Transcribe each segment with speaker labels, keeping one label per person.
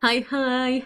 Speaker 1: Hi,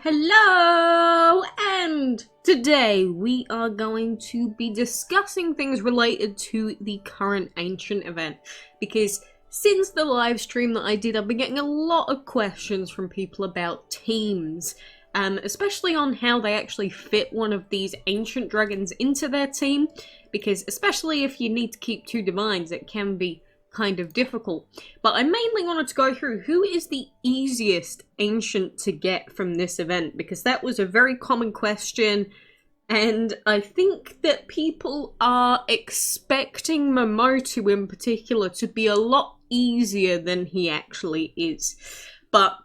Speaker 1: hello! And today we are going to be discussing things related to the current Ancient event. Because since the live stream that I did, I've been getting a lot of questions from people about teams. Especially on how they actually fit one of these Ancient Dragons into their team. Because especially if you need to keep two Divines, it can be kind of difficult. But I mainly wanted to go through who is the easiest Ancient to get from this event, because that was a very common question, and I think that people are expecting Momotu in particular to be a lot easier than he actually is. But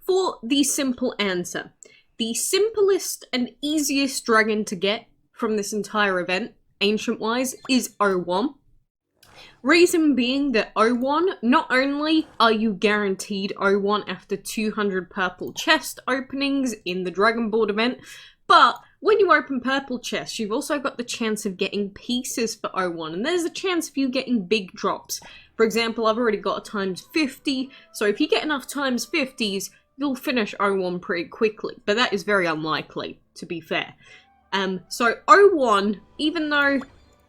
Speaker 1: for the simple answer, the simplest and easiest dragon to get from this entire event, Ancient-wise, is O1. Reason being that O1, not only are you guaranteed O1 after 200 purple chest openings in the Dragon Board event, but when you open purple chests, you've also got the chance of getting pieces for O1, and there's a chance of you getting big drops. For example, I've already got a times 50, so if you get enough times 50s, you'll finish O1 pretty quickly, but that is very unlikely, to be fair. So O1, even though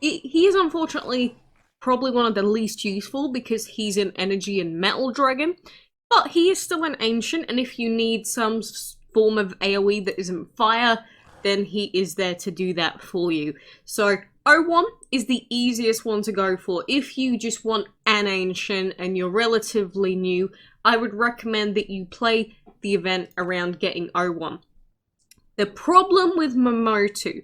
Speaker 1: he is unfortunately probably one of the least useful because he's an energy and metal dragon, but he is still an ancient, and if you need some form of AoE that isn't fire, then he is there to do that for you. So O1 is the easiest one to go for. If you just want an ancient and you're relatively new, I would recommend that you play the event around getting O1. The problem with Momotu,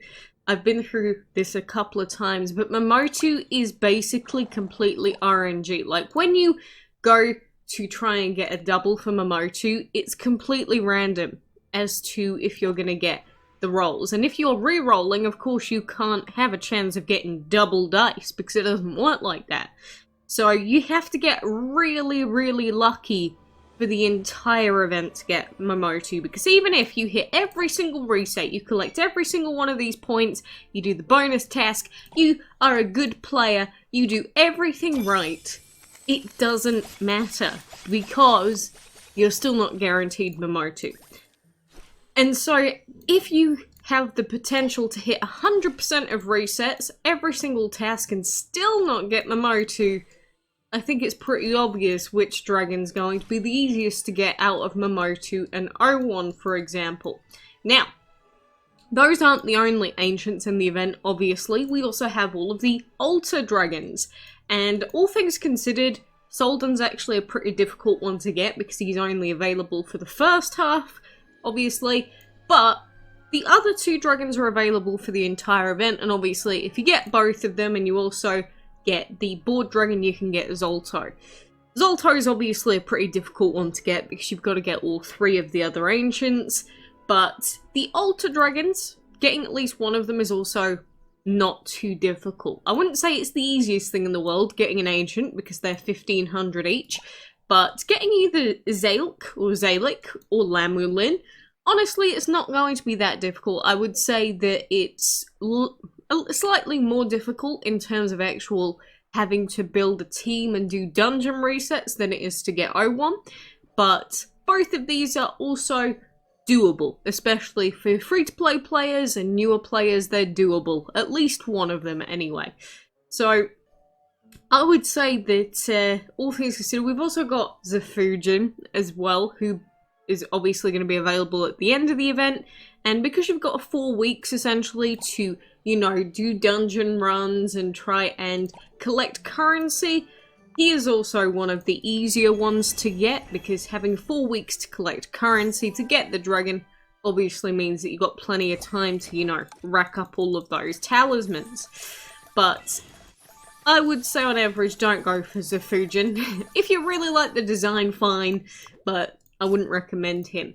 Speaker 1: I've been through this a couple of times, but Momotu is basically completely RNG. Like, when you go to try and get a double for Momotu, it's completely random as to if you're going to get the rolls. And if you're re-rolling, of course, you can't have a chance of getting double dice because it doesn't work like that. So you have to get really, really lucky for the entire event to get Momotu, because even if you hit every single reset, you collect every single one of these points, you do the bonus task, you are a good player, you do everything right, it doesn't matter, because you're still not guaranteed Momotu. And so, if you have the potential to hit 100% of resets, every single task, and still not get Momotu, I think it's pretty obvious which dragon's going to be the easiest to get out of Momotu and O1, for example. Now, those aren't the only ancients in the event, obviously. We also have all of the altar dragons. And all things considered, Soldan's actually a pretty difficult one to get because he's only available for the first half, obviously. But the other two dragons are available for the entire event, and obviously if you get both of them and you also get the board dragon, you can get Zolto. Zolto is obviously a pretty difficult one to get because you've got to get all three of the other ancients, but the altar dragons, getting at least one of them is also not too difficult. I wouldn't say it's the easiest thing in the world getting an ancient because they're 1500 each, but getting either Zalek or Lamulin, honestly, it's not going to be that difficult. I would say that it's slightly more difficult in terms of actual having to build a team and do dungeon resets than it is to get O1, but both of these are also doable, especially for free-to-play players and newer players. They're doable, at least one of them anyway. So I would say that all things considered, we've also got Zafujin as well, who is obviously going to be available at the end of the event, and because you've got 4 weeks essentially to, you know, do dungeon runs and try and collect currency, he is also one of the easier ones to get, because having 4 weeks to collect currency to get the dragon obviously means that you've got plenty of time to, you know, rack up all of those talismans. But I would say on average, don't go for Zafujin. If you really like the design, fine, but I wouldn't recommend him.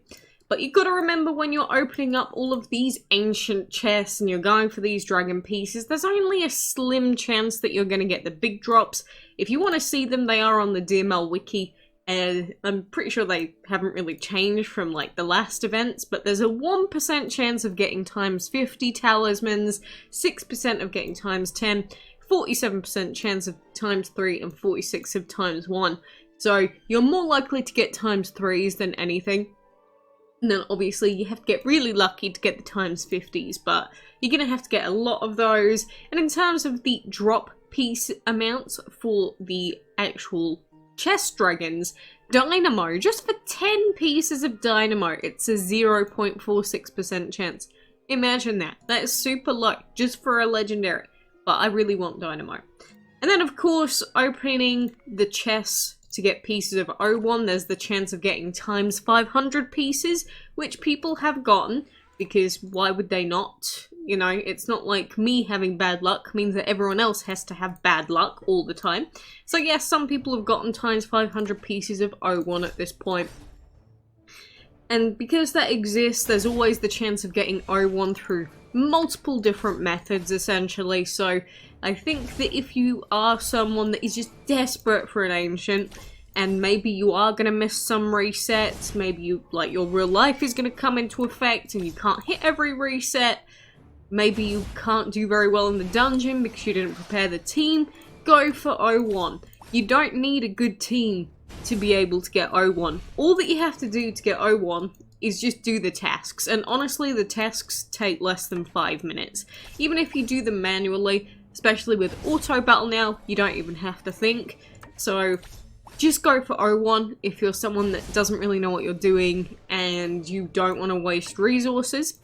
Speaker 1: But you've got to remember, when you're opening up all of these ancient chests and you're going for these dragon pieces, there's only a slim chance that you're going to get the big drops. If you want to see them, they are on the DML wiki, and I'm pretty sure they haven't really changed from like the last events, but there's a 1% chance of getting times 50 talismans, 6% of getting times 10, 47% chance of times 3, and 46% of times 1. So you're more likely to get times 3s than anything. And then obviously you have to get really lucky to get the times 50s, but you're going to have to get a lot of those. And in terms of the drop piece amounts for the actual chest dragons, dynamo, just for 10 pieces of dynamo, it's a 0.46% chance. Imagine that. That is super low, just for a legendary. But I really want dynamo. And then of course, opening the chests to get pieces of O1, there's the chance of getting times 500 pieces, which people have gotten, because why would they not? You know, it's not like me having bad luck means that everyone else has to have bad luck all the time. So yes, some people have gotten times 500 pieces of O1 at this point. And because that exists, there's always the chance of getting O1 through multiple different methods, essentially. So I think that if you are someone that is just desperate for an ancient, and maybe you are going to miss some resets, maybe you, like, your real life is going to come into effect and you can't hit every reset, maybe you can't do very well in the dungeon because you didn't prepare the team, go for O1. You don't need a good team to be able to get O1. All that you have to do to get O1 is just do the tasks, and honestly the tasks take less than 5 minutes. Even if you do them manually, especially with auto battle now, you don't even have to think. So just go for O1 if you're someone that doesn't really know what you're doing and you don't want to waste resources.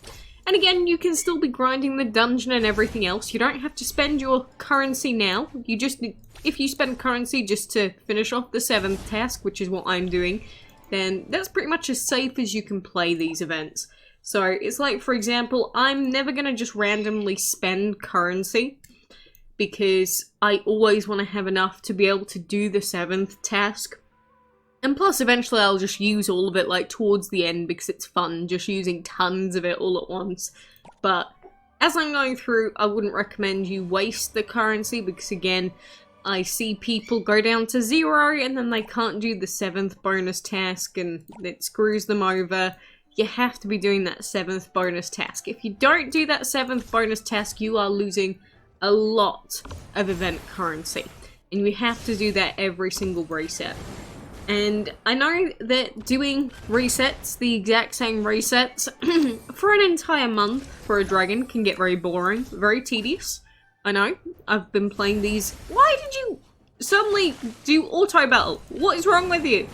Speaker 1: And again, you can still be grinding the dungeon and everything else. You don't have to spend your currency now. You just, if you spend currency just to finish off the 7th task, which is what I'm doing, then that's pretty much as safe as you can play these events. So it's like, for example, I'm never going to just randomly spend currency, because I always want to have enough to be able to do the 7th task. And plus, eventually I'll just use all of it, like, towards the end, because it's fun, just using tons of it all at once. But as I'm going through, I wouldn't recommend you waste the currency, because again, I see people go down to 0, and then they can't do the 7th bonus task, and it screws them over. You have to be doing that 7th bonus task. If you don't do that 7th bonus task, you are losing a lot of event currency, and you have to do that every single reset. And I know that doing resets, the exact same resets, for an entire month for a dragon can get very boring, very tedious. I know, I've been playing these. Why did you suddenly do auto battle? What is wrong with you?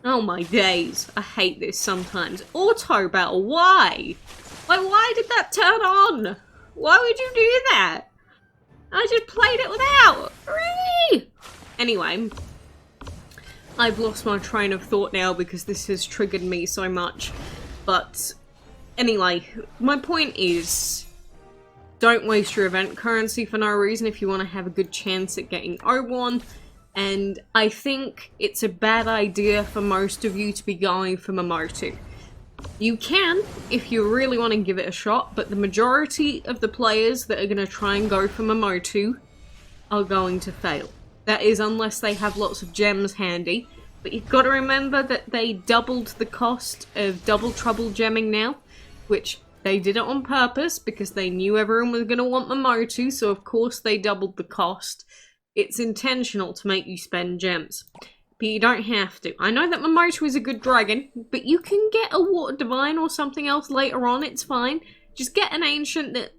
Speaker 1: Oh my days, I hate this sometimes. Auto battle, why? Like, why did that turn on? Why would you do that? I just played it without! Hooray! Anyway, I've lost my train of thought now because this has triggered me so much. But anyway, my point is, don't waste your event currency for no reason if you want to have a good chance at getting O1. And I think it's a bad idea for most of you to be going for Momotu. You can, if you really want to give it a shot, but the majority of the players that are going to try and go for Momotu are going to fail. That is, unless they have lots of gems handy. But you've got to remember that they doubled the cost of double trouble gemming now, which they did it on purpose because they knew everyone was going to want Momotu, so of course they doubled the cost. It's intentional to make you spend gems. But you don't have to. I know that Momotu is a good dragon, but you can get a Water Divine or something else later on, it's fine. Just get an Ancient that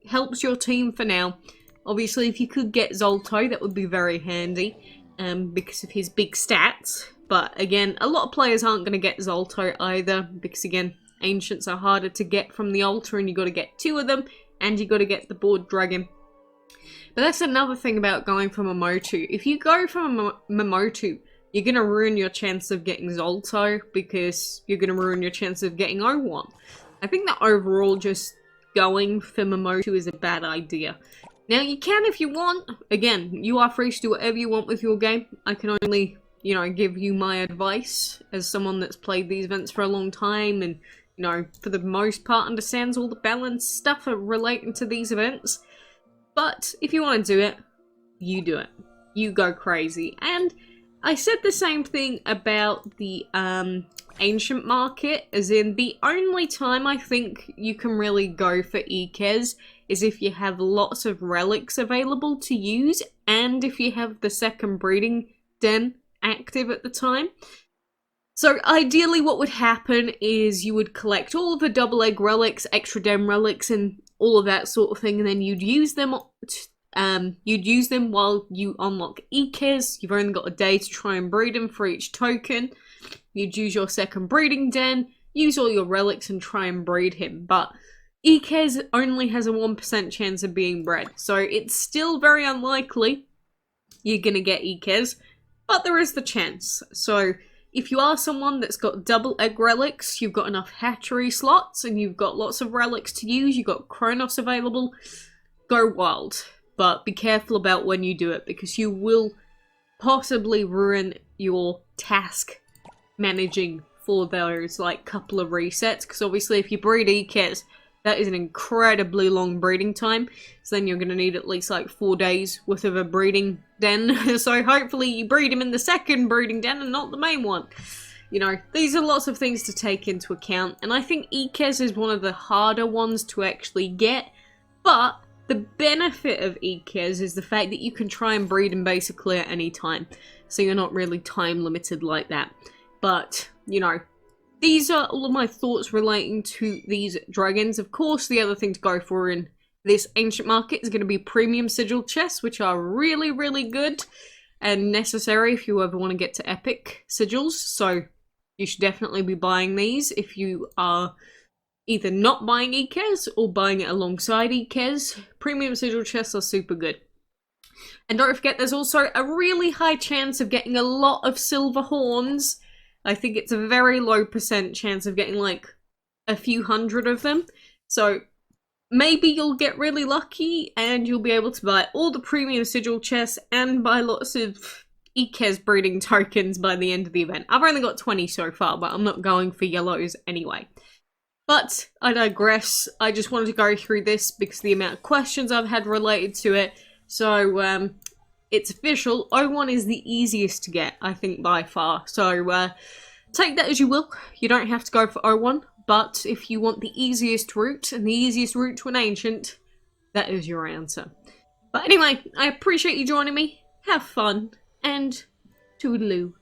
Speaker 1: helps your team for now. Obviously, if you could get Zolto, that would be very handy, because of his big stats. But again, a lot of players aren't going to get Zolto either, because again, Ancients are harder to get from the altar, and you got to get 2 of them, and you got to get the board dragon. But that's another thing about going for Momotu. If you go for Momotu, you're going to ruin your chance of getting Zolto, because you're going to ruin your chance of getting O1. I think that overall just going for Momotu is a bad idea. Now, you can if you want. Again, you are free to do whatever you want with your game. I can only, you know, give you my advice as someone that's played these events for a long time and, you know, for the most part understands all the balance stuff relating to these events. But if you want to do it, you do it. You go crazy. And I said the same thing about the Ancient market, as in the only time I think you can really go for Ecas is if you have lots of relics available to use, and if you have the second breeding den active at the time. So ideally what would happen is you would collect all of the double egg relics, extra dem relics, and all of that sort of thing, and then you'd use them while you unlock Ecas. You've only got a day to try and breed them for each token. You'd use your second breeding den, use all your relics and try and breed him, but Ecas only has a 1% chance of being bred, so it's still very unlikely you're gonna get Ecas, but there is the chance. So if you are someone that's got double egg relics, you've got enough hatchery slots, and you've got lots of relics to use, you've got Chronos available, go wild. But be careful about when you do it, because you will possibly ruin your task managing for those like couple of resets, because obviously if you breed Ecas, that is an incredibly long breeding time, so then you're going to need at least like 4 days worth of a breeding den. So hopefully you breed him in the second breeding den and not the main one. You know, these are lots of things to take into account, and I think Ecas is one of the harder ones to actually get, but the benefit of Ecas is the fact that you can try and breed him basically at any time, so you're not really time limited like that. But, you know, these are all of my thoughts relating to these dragons. Of course, the other thing to go for in this ancient market is going to be premium sigil chests, which are really, really good and necessary if you ever want to get to epic sigils. So you should definitely be buying these if you are either not buying Ecas or buying it alongside Ecas. Premium sigil chests are super good. And don't forget, there's also a really high chance of getting a lot of silver horns. I think it's a very low % chance of getting like a few hundred of them. So maybe you'll get really lucky and you'll be able to buy all the premium sigil chests and buy lots of Ecas breeding tokens by the end of the event. I've only got 20 so far, but I'm not going for yellows anyway. But I digress. I just wanted to go through this because of the amount of questions I've had related to it. So, it's official. 01 is the easiest to get, I think, by far. So, take that as you will. You don't have to go for 01, but if you want the easiest route, and the easiest route to an ancient, that is your answer. But anyway, I appreciate you joining me. Have fun, and toodaloo.